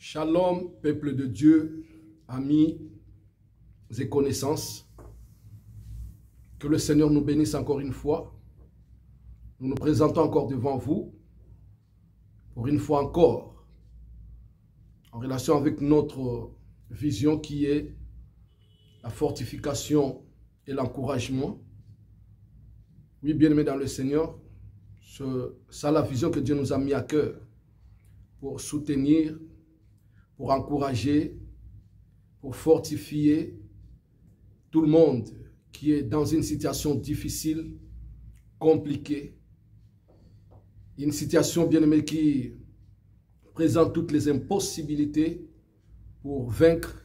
Shalom, peuple de Dieu, amis et connaissances. Que le Seigneur nous bénisse encore une fois. Nous nous présentons encore devant vous, pour une fois encore, en relation avec notre vision qui est la fortification et l'encouragement. Oui, bien-aimés dans le Seigneur, c'est la vision que Dieu nous a mis à cœur pour soutenir, pour encourager, pour fortifier tout le monde qui est dans une situation difficile, compliquée, une situation, bien aimée, qui présente toutes les impossibilités pour vaincre,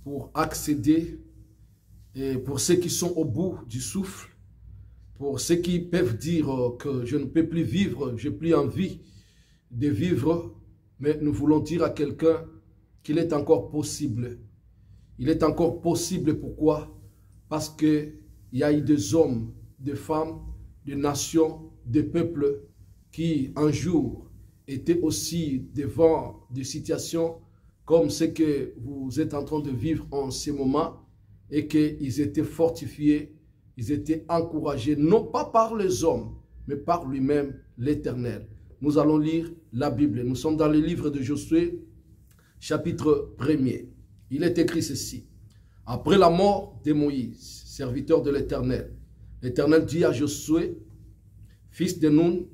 pour accéder, et pour ceux qui sont au bout du souffle, pour ceux qui peuvent dire que je ne peux plus vivre, je n'ai plus envie de vivre, mais nous voulons dire à quelqu'un qu'il est encore possible. Il est encore possible, pourquoi? Parce qu'il y a eu des hommes, des femmes, des nations, des peuples qui un jour étaient aussi devant des situations comme ce que vous êtes en train de vivre en ce moment et qu'ils étaient fortifiés, ils étaient encouragés, non pas par les hommes, mais par lui-même, l'Éternel. Nous allons lire la Bible. Nous sommes dans le livre de Josué, chapitre 1er. Il est écrit ceci. Après la mort de Moïse, serviteur de l'Éternel, l'Éternel dit à Josué, fils de Nun,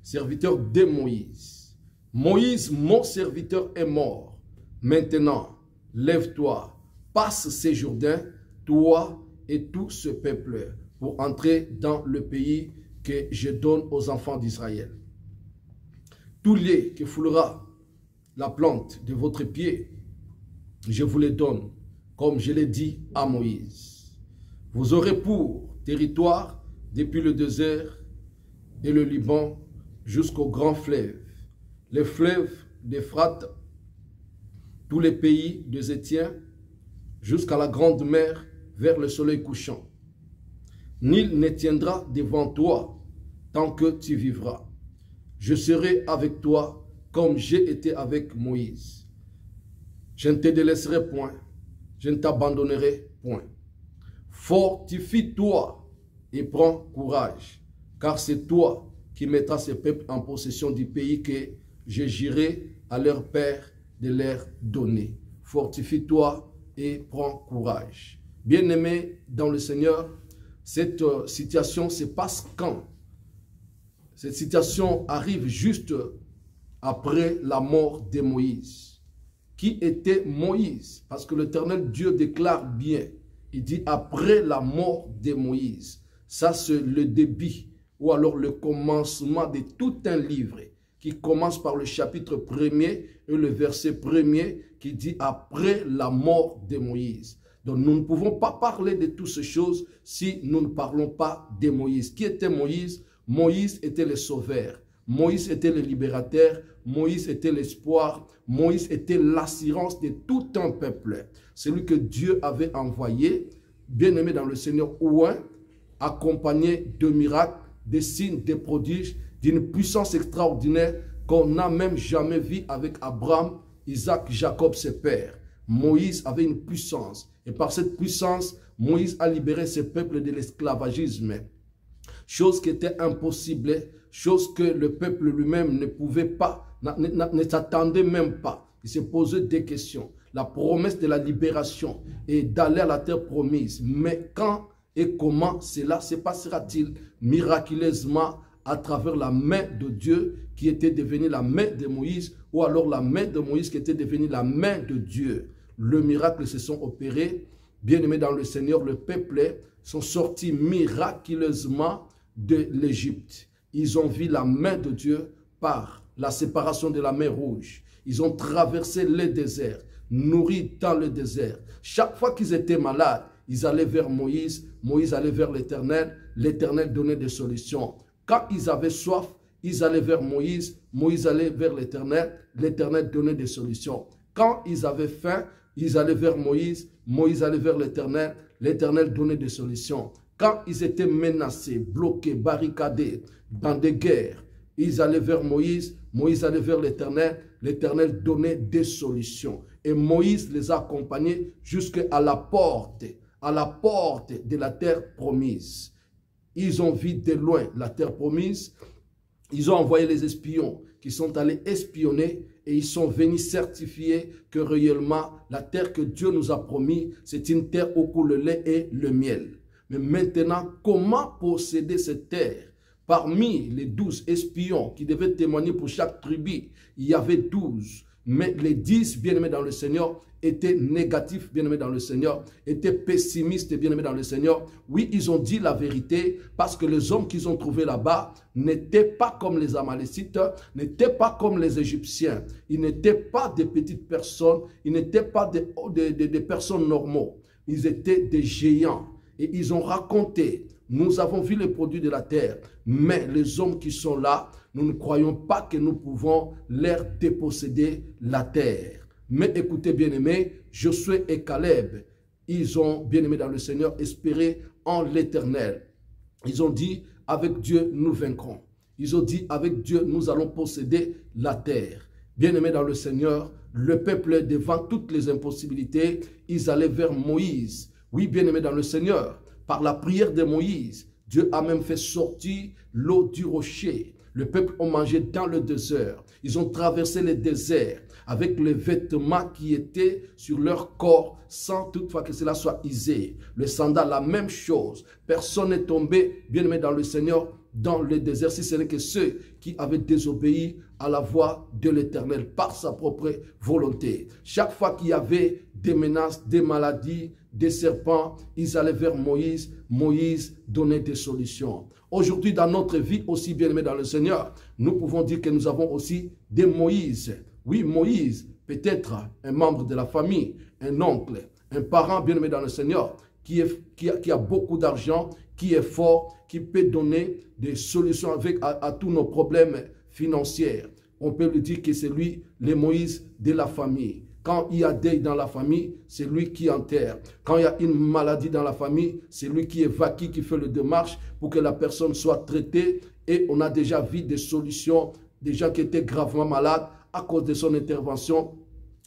serviteur de Moïse, Moïse, mon serviteur, est mort. Maintenant, lève-toi, passe ces Jourdains, toi et tout ce peuple, pour entrer dans le pays que je donne aux enfants d'Israël. Tous les qui foulera la plante de votre pied, je vous les donne, comme je l'ai dit à Moïse. Vous aurez pour territoire depuis le désert et le Liban jusqu'au grand fleuve, les fleuves d'Euphrate, tous les pays des Étiens, jusqu'à la grande mer vers le soleil couchant. Nul ne tiendra devant toi tant que tu vivras. Je serai avec toi comme j'ai été avec Moïse. Je ne te délaisserai point, je ne t'abandonnerai point. Fortifie-toi et prends courage, car c'est toi qui mettras ces peuples en possession du pays que je jurai à leur père de leur donner. Fortifie-toi et prends courage. Bien-aimés dans le Seigneur, cette situation se passe quand? Cette situation arrive juste après la mort de Moïse. Qui était Moïse? Parce que l'Éternel Dieu déclare bien. Il dit après la mort de Moïse. Ça, c'est le début ou alors le commencement de tout un livre qui commence par le chapitre 1er et le verset 1er qui dit après la mort de Moïse. Donc nous ne pouvons pas parler de toutes ces choses si nous ne parlons pas de Moïse. Qui était Moïse? Moïse était le sauveur. Moïse était le libérateur. Moïse était l'espoir. Moïse était l'assurance de tout un peuple. Celui que Dieu avait envoyé, bien-aimé dans le Seigneur, ouin, accompagné de miracles, des signes, des prodiges, d'une puissance extraordinaire qu'on n'a même jamais vu avec Abraham, Isaac, Jacob, ses pères. Moïse avait une puissance. Et par cette puissance, Moïse a libéré ses peuples de l'esclavagisme. Chose qui était impossible, chose que le peuple lui-même ne pouvait pas, ne s'attendait même pas. Il s'est posé des questions. La promesse de la libération et d'aller à la terre promise. Mais quand et comment cela se passera-t-il miraculeusement à travers la main de Dieu qui était devenue la main de Moïse ou alors la main de Moïse qui était devenue la main de Dieu. Le miracle se sont opérés. Bien-aimés dans le Seigneur, le peuple sont sortis miraculeusement de l'Égypte. Ils ont vu la main de Dieu par la séparation de la mer Rouge. Ils ont traversé le désert, nourris dans le désert. Chaque fois qu'ils étaient malades, ils allaient vers Moïse. Moïse allait vers l'Éternel. L'Éternel donnait des solutions. Quand ils avaient soif, ils allaient vers Moïse. Moïse allait vers l'Éternel. L'Éternel donnait des solutions. Quand ils avaient faim, ils allaient vers Moïse. Moïse allait vers l'Éternel. L'Éternel donnait des solutions. Quand ils étaient menacés, bloqués, barricadés, dans des guerres, ils allaient vers Moïse. Moïse allait vers l'Éternel. l'Éternel donnait des solutions. Et Moïse les a accompagnés jusqu'à la porte de la terre promise. Ils ont vu de loin la terre promise. Ils ont envoyé les espions qui sont allés espionner et ils sont venus certifier que réellement la terre que Dieu nous a promis, c'est une terre où coule le lait et le miel. Mais maintenant, comment posséder cette terre? Parmi les 12 espions qui devaient témoigner pour chaque tribu, il y avait 12. Mais les 10 bien-aimés dans le Seigneur étaient négatifs, bien-aimés dans le Seigneur, étaient pessimistes, bien-aimés dans le Seigneur. Oui, ils ont dit la vérité parce que les hommes qu'ils ont trouvés là-bas n'étaient pas comme les Amalécites, n'étaient pas comme les Égyptiens. Ils n'étaient pas des petites personnes, ils n'étaient pas des personnes normaux. Ils étaient des géants. Et ils ont raconté, nous avons vu les produits de la terre, mais les hommes qui sont là, nous ne croyons pas que nous pouvons leur déposséder la terre. Mais écoutez bien-aimés, Josué et Caleb, ils ont, bien-aimés dans le Seigneur, espéré en l'Éternel. Ils ont dit, avec Dieu, nous vaincrons. Ils ont dit, avec Dieu, nous allons posséder la terre. Bien-aimés dans le Seigneur, le peuple, devant toutes les impossibilités, ils allaient vers Moïse. Oui, bien-aimés dans le Seigneur, par la prière de Moïse, Dieu a même fait sortir l'eau du rocher. Le peuple a mangé dans le désert. Ils ont traversé le désert avec les vêtements qui étaient sur leur corps sans toutefois que cela soit usé. Le sandal, la même chose. Personne n'est tombé, bien-aimé dans le Seigneur, dans le désert, si ce n'est que ceux qui avaient désobéi à la voix de l'Éternel par sa propre volonté. Chaque fois qu'il y avait des menaces, des maladies, des serpents, ils allaient vers Moïse. Moïse donnait des solutions. Aujourd'hui, dans notre vie, aussi bien-aimés dans le Seigneur, nous pouvons dire que nous avons aussi des Moïse. Oui, Moïse, peut-être un membre de la famille, un oncle, un parent bien-aimé dans le Seigneur, qui a beaucoup d'argent, qui est fort, qui peut donner des solutions à tous nos problèmes financiers. On peut lui dire que c'est lui, le Moïse de la famille. Quand il y a deuil dans la famille, c'est lui qui enterre. Quand il y a une maladie dans la famille, c'est lui qui évacue, qui fait le démarche pour que la personne soit traitée. Et on a déjà vu des solutions, des gens qui étaient gravement malades à cause de son intervention.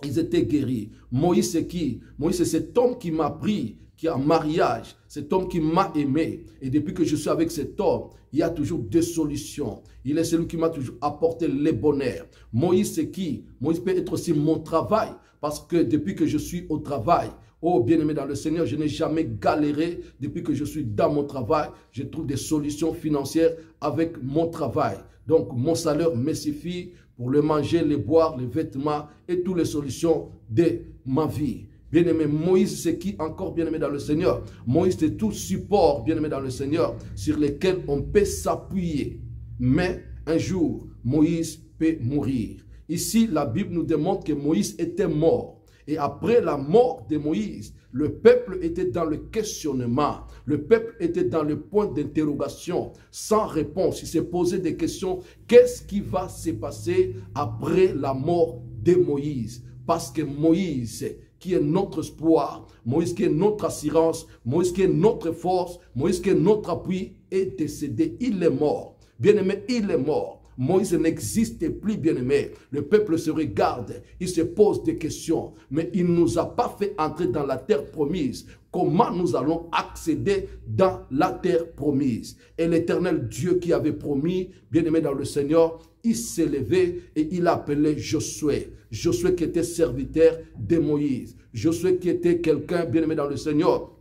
Ils étaient guéris. Moïse, c'est qui? Moïse, c'est cet homme qui m'a pris, qui est en mariage, cet homme qui m'a aimé. Et depuis que je suis avec cet homme, il y a toujours des solutions. Il est celui qui m'a toujours apporté le bonheur. Moïse, c'est qui? Moïse peut être aussi mon travail. Parce que depuis que je suis au travail, oh bien-aimé dans le Seigneur, je n'ai jamais galéré. Depuis que je suis dans mon travail, je trouve des solutions financières avec mon travail. Donc mon salaire me suffit pour le manger, le boire, les vêtements et toutes les solutions de ma vie. Bien-aimé, Moïse, c'est qui encore bien-aimé dans le Seigneur? Moïse, c'est tout support bien-aimé dans le Seigneur sur lequel on peut s'appuyer. Mais un jour, Moïse peut mourir. Ici, la Bible nous démontre que Moïse était mort. Et après la mort de Moïse, le peuple était dans le questionnement. Le peuple était dans le point d'interrogation, sans réponse. Il s'est posé des questions. Qu'est-ce qui va se passer après la mort de Moïse? Parce que Moïse, qui est notre espoir, Moïse qui est notre assurance, Moïse qui est notre force, Moïse qui est notre appui, est décédé. Il est mort. Bien-aimé, il est mort. Moïse n'existe plus, bien-aimé. Le peuple se regarde, il se pose des questions, mais il ne nous a pas fait entrer dans la terre promise. Comment nous allons accéder dans la terre promise? Et l'Éternel Dieu qui avait promis, bien-aimé dans le Seigneur, il s'est levé et il a appelé Josué. Josué qui était serviteur de Moïse. Josué qui était quelqu'un, bien-aimé dans le Seigneur,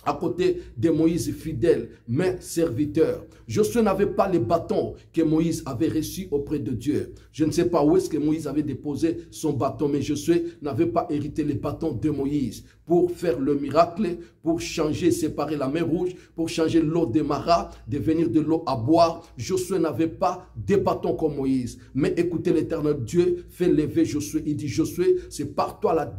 à côté de Moïse fidèle, mais serviteur. Josué n'avait pas les bâtons que Moïse avait reçus auprès de Dieu. Je ne sais pas où est-ce que Moïse avait déposé son bâton, mais Josué n'avait pas hérité les bâtons de Moïse pour faire le miracle, pour changer, séparer la mer Rouge, pour changer l'eau des maras, devenir de l'eau à boire. Josué n'avait pas des bâtons comme Moïse. Mais écoutez, l'Éternel Dieu fait lever Josué. Il dit, Josué, c'est par toi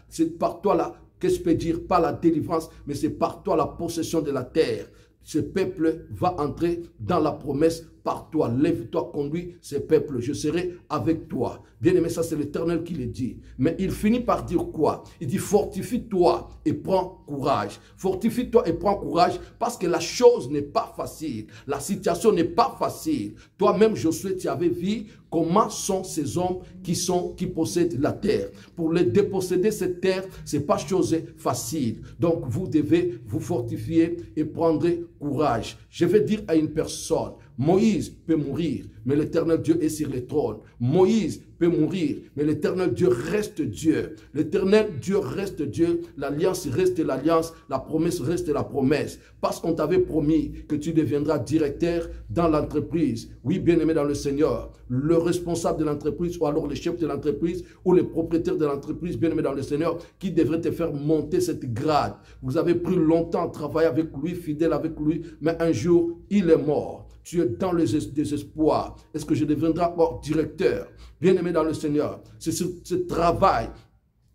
c'est par toi la qu'est-ce que je peux dire? Pas la délivrance, mais c'est par toi la possession de la terre. Ce peuple va entrer dans la promesse par toi. Lève-toi, conduis ces peuples, je serai avec toi. Bien-aimé, ça c'est l'Éternel qui le dit. Mais il finit par dire quoi? Il dit fortifie-toi et prends courage. Fortifie-toi et prends courage parce que la chose n'est pas facile. La situation n'est pas facile. Toi-même, Josué, tu avais vu comment sont ces hommes qui possèdent la terre. Pour les déposséder cette terre, c'est pas chose facile. Donc, vous devez vous fortifier et prendre courage. Je vais dire à une personne, Moïse peut mourir, mais l'Éternel Dieu est sur le trône. Moïse peut mourir, mais l'Éternel Dieu reste Dieu. L'Éternel Dieu reste Dieu, l'alliance reste l'alliance, la promesse reste la promesse. Parce qu'on t'avait promis que tu deviendras directeur dans l'entreprise. Oui, bien-aimé dans le Seigneur, le responsable de l'entreprise ou alors le chef de l'entreprise ou le propriétaire de l'entreprise, bien-aimé dans le Seigneur, qui devrait te faire monter cette grade. Vous avez pris longtemps à travailler avec lui, fidèle avec lui, mais un jour, il est mort. Tu es dans le désespoir. Est-ce que je deviendrai encore directeur? Bien-aimé dans le Seigneur, c'est ce travail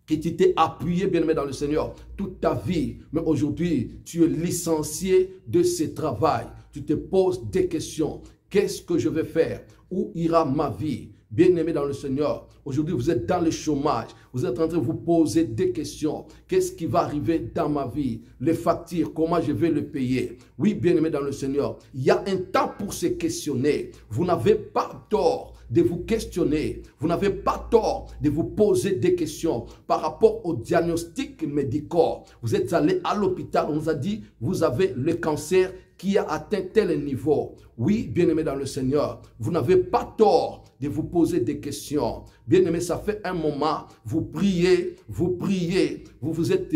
que tu t'es appuyé, bien-aimé dans le Seigneur, toute ta vie. Mais aujourd'hui, tu es licencié de ce travail. Tu te poses des questions. Qu'est-ce que je vais faire? Où ira ma vie? Bien-aimé dans le Seigneur, aujourd'hui vous êtes dans le chômage, vous êtes en train de vous poser des questions. Qu'est-ce qui va arriver dans ma vie? Les factures, comment je vais les payer? Oui, bien-aimé dans le Seigneur, il y a un temps pour se questionner. Vous n'avez pas tort de vous questionner. Vous n'avez pas tort de vous poser des questions par rapport au diagnostic médical. Vous êtes allé à l'hôpital, on vous a dit, vous avez le cancer qui a atteint tel niveau. Oui, bien-aimé dans le Seigneur, vous n'avez pas tort de vous poser des questions. Bien-aimé, ça fait un moment, vous priez, vous vous êtes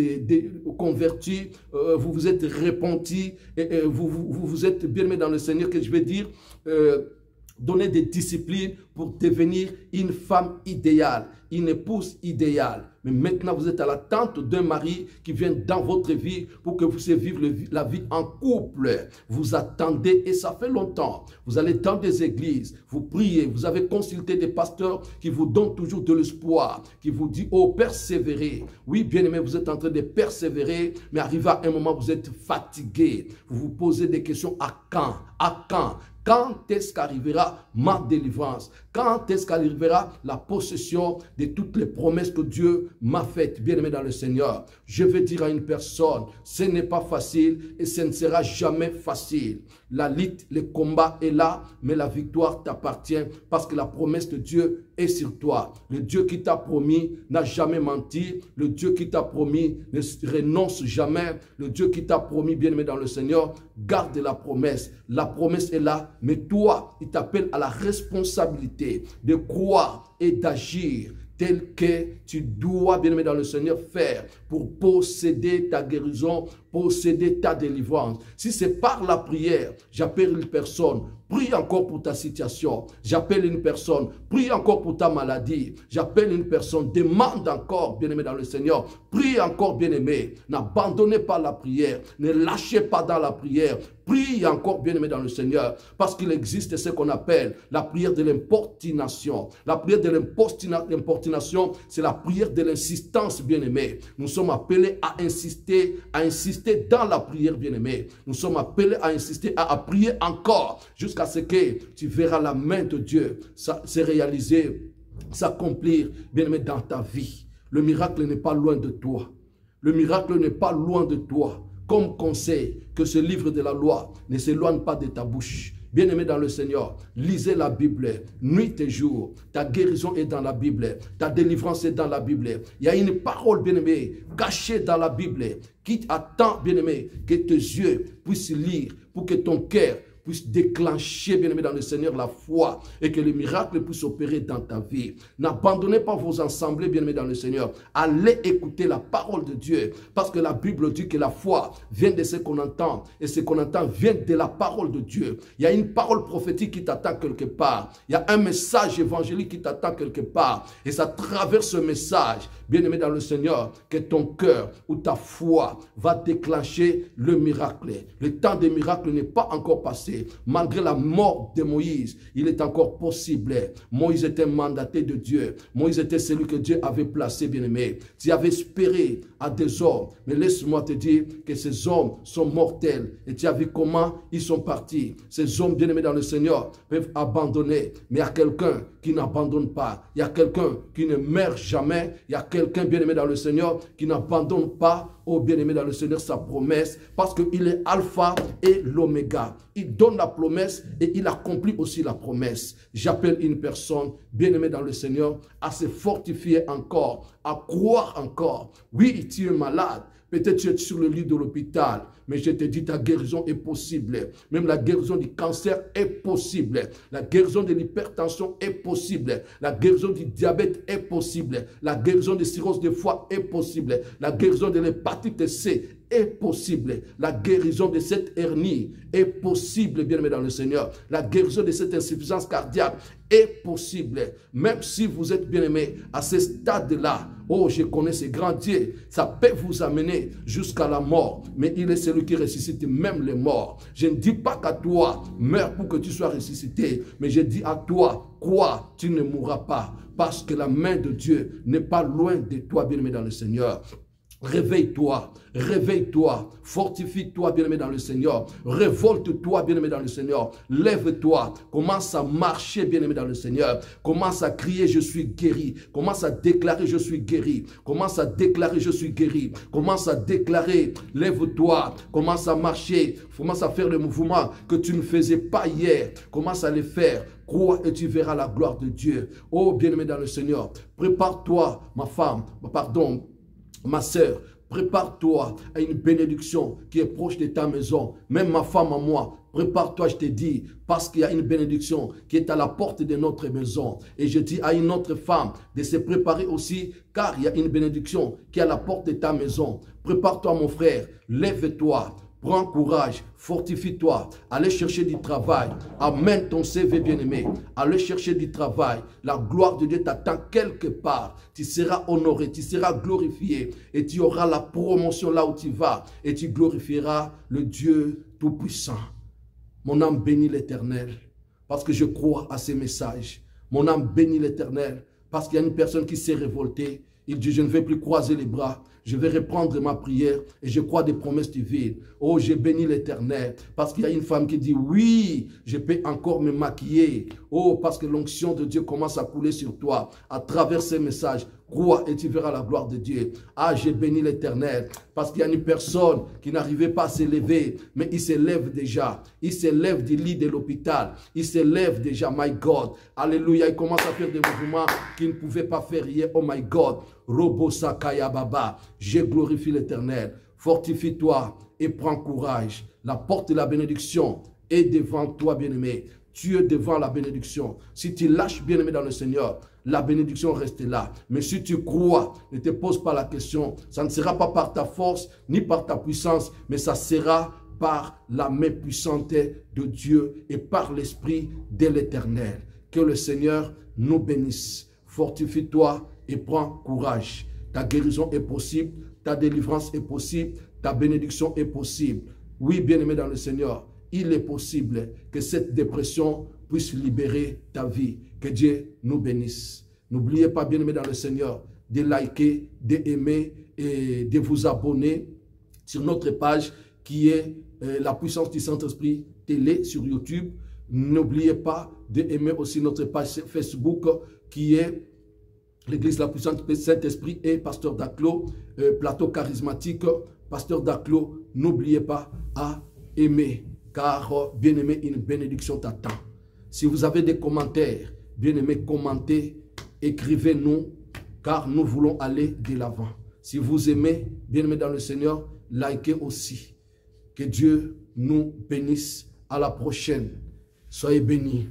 convertis, vous vous êtes repentis, et vous êtes, bien-aimé dans le Seigneur, que je vais dire, donner des disciplines pour devenir une femme idéale, une épouse idéale. Mais maintenant, vous êtes à l'attente d'un mari qui vient dans votre vie pour que vous puissiez vivre la vie en couple. Vous attendez et ça fait longtemps. Vous allez dans des églises, vous priez, vous avez consulté des pasteurs qui vous donnent toujours de l'espoir, qui vous disent, oh, persévérez. Oui, bien aimé, vous êtes en train de persévérer, mais arrivé à un moment, vous êtes fatigué. Vous vous posez des questions, à quand? À quand? Quand est-ce qu'arrivera ma délivrance? Quand est-ce qu'arrivera la possession de toutes les promesses que Dieu m'a faites? Bien-aimé dans le Seigneur, je vais dire à une personne, ce n'est pas facile et ce ne sera jamais facile. La lutte, le combat est là, mais la victoire t'appartient parce que la promesse de Dieu est sur toi. Le Dieu qui t'a promis n'a jamais menti. Le Dieu qui t'a promis ne renonce jamais. Le Dieu qui t'a promis, bien-aimé dans le Seigneur, garde la promesse. La promesse est là, mais toi, il t'appelle à la responsabilité de croire et d'agir tel que tu dois, bien-aimé dans le Seigneur, faire pour posséder ta guérison, posséder ta délivrance. Si c'est par la prière, j'appelle une personne, prie encore pour ta situation. J'appelle une personne, prie encore pour ta maladie. J'appelle une personne, demande encore, bien-aimé dans le Seigneur. Prie encore, bien-aimé. N'abandonnez pas la prière. Ne lâchez pas dans la prière. Prie encore, bien-aimé dans le Seigneur. Parce qu'il existe ce qu'on appelle la prière de l'importunation. La prière de l'importunation, c'est la prière de l'insistance, bien-aimé. Nous sommes appelés à insister dans la prière, bien-aimé. Nous sommes appelés à insister, à prier encore, jusqu'à ce que tu verras la main de Dieu se réaliser, s'accomplir, bien-aimé, dans ta vie. Le miracle n'est pas loin de toi. Le miracle n'est pas loin de toi. Comme conseil, que ce livre de la loi ne s'éloigne pas de ta bouche. Bien-aimé dans le Seigneur, lisez la Bible, nuit et jour. Ta guérison est dans la Bible, ta délivrance est dans la Bible. Il y a une parole, bien-aimé, cachée dans la Bible, qui attend, bien-aimé, que tes yeux puissent lire, pour que ton cœur puisse déclencher, bien-aimé dans le Seigneur, la foi et que le miracle puisse opérer dans ta vie. N'abandonnez pas vos assemblées, bien-aimé dans le Seigneur. Allez écouter la parole de Dieu parce que la Bible dit que la foi vient de ce qu'on entend et ce qu'on entend vient de la parole de Dieu. Il y a une parole prophétique qui t'attend quelque part. Il y a un message évangélique qui t'attend quelque part et ça traverse ce message, bien-aimé dans le Seigneur, que ton cœur ou ta foi va déclencher le miracle. Le temps des miracles n'est pas encore passé. ressuscité. Malgré la mort de Moïse, il est encore possible. Moïse était mandaté de Dieu. Moïse était celui que Dieu avait placé, bien-aimé. Tu avais espéré à des hommes, mais laisse-moi te dire que ces hommes sont mortels. Et tu as vu comment ils sont partis. Ces hommes bien-aimés dans le Seigneur peuvent abandonner, mais il y a quelqu'un qui n'abandonne pas. Il y a quelqu'un qui ne meurt jamais. Il y a quelqu'un bien-aimé dans le Seigneur qui n'abandonne pas, oh bien-aimé dans le Seigneur, sa promesse, parce qu'il est alpha et l'oméga. Il donne la promesse et il accomplit aussi la promesse. J'appelle une personne bien-aimée dans le Seigneur à se fortifier encore, à croire encore. Oui, tu es malade. Peut-être tu es sur le lit de l'hôpital, mais je te dis, ta guérison est possible. Même la guérison du cancer est possible. La guérison de l'hypertension est possible. La guérison du diabète est possible. La guérison de cirrhose de foie est possible. La guérison de l'hépatite C est possible. La guérison de cette hernie est possible, bien-aimé dans le Seigneur. La guérison de cette insuffisance cardiaque est possible. Même si vous êtes bien-aimé à ce stade-là, oh, je connais ce grand Dieu, ça peut vous amener jusqu'à la mort. Mais il est celui qui ressuscite même les morts. Je ne dis pas qu'à toi, meurs pour que tu sois ressuscité. Mais je dis à toi, crois, tu ne mourras pas. Parce que la main de Dieu n'est pas loin de toi, bien-aimé dans le Seigneur. Réveille-toi, réveille-toi, fortifie-toi, bien-aimé dans le Seigneur. Révolte-toi, bien-aimé dans le Seigneur. Lève-toi, commence à marcher, bien-aimé dans le Seigneur. Commence à crier, je suis guéri. Commence à déclarer, je suis guéri. Commence à déclarer, je suis guéri. Commence à déclarer, lève-toi. Commence à marcher, commence à faire le mouvement que tu ne faisais pas hier. Commence à le faire. Crois et tu verras la gloire de Dieu. Oh, bien-aimé dans le Seigneur, prépare-toi, ma femme, pardon, ma sœur, prépare-toi à une bénédiction qui est proche de ta maison. Même ma femme à moi, prépare-toi, je te dis, parce qu'il y a une bénédiction qui est à la porte de notre maison. Et je dis à une autre femme de se préparer aussi, car il y a une bénédiction qui est à la porte de ta maison. Prépare-toi, mon frère, lève-toi. Prends courage, fortifie-toi, allez chercher du travail, amène ton CV bien-aimé, allez chercher du travail, la gloire de Dieu t'attend quelque part, tu seras honoré, tu seras glorifié et tu auras la promotion là où tu vas et tu glorifieras le Dieu Tout-Puissant. Mon âme bénit l'Éternel parce que je crois à ces messages. Mon âme bénit l'Éternel parce qu'il y a une personne qui s'est révoltée. Il dit, je ne vais plus croiser les bras. Je vais reprendre ma prière et je crois des promesses divines. Oh, j'ai béni l'Éternel parce qu'il y a une femme qui dit, oui, je peux encore me maquiller. Oh, parce que l'onction de Dieu commence à couler sur toi à travers ces messages. Crois et tu verras la gloire de Dieu. Ah, j'ai béni l'Éternel parce qu'il y a une personne qui n'arrivait pas à se lever, mais il se lève déjà. Il se lève du lit de l'hôpital. Il se lève déjà, my God. Alléluia, il commence à faire des mouvements qu'il ne pouvait pas faire hier. Oh my God. Robo Sakaya Baba. Je glorifie l'Éternel. Fortifie-toi et prends courage. La porte de la bénédiction est devant toi, bien-aimé. Tu es devant la bénédiction. Si tu lâches, bien-aimé dans le Seigneur, la bénédiction reste là. Mais si tu crois, ne te pose pas la question. Ça ne sera pas par ta force, ni par ta puissance, mais ça sera par la main puissante de Dieu et par l'Esprit de l'Éternel. Que le Seigneur nous bénisse. Fortifie-toi et prends courage. Ta guérison est possible, ta délivrance est possible, ta bénédiction est possible. Oui, bien-aimé dans le Seigneur, il est possible que cette dépression puisse libérer ta vie. Que Dieu nous bénisse. N'oubliez pas, bien-aimé dans le Seigneur, de liker, d'aimer et de vous abonner sur notre page qui est La Puissance du Saint-Esprit télé sur YouTube. N'oubliez pas d'aimer aussi notre page Facebook qui est l'Église La Puissance du Saint-Esprit et Pasteur Daclo, plateau charismatique. Pasteur Daclo, n'oubliez pas à aimer, car bien-aimé, une bénédiction t'attend. Si vous avez des commentaires, bien-aimé, commentez, écrivez-nous, car nous voulons aller de l'avant. Si vous aimez, bien-aimé dans le Seigneur, likez aussi. Que Dieu nous bénisse. À la prochaine. Soyez bénis.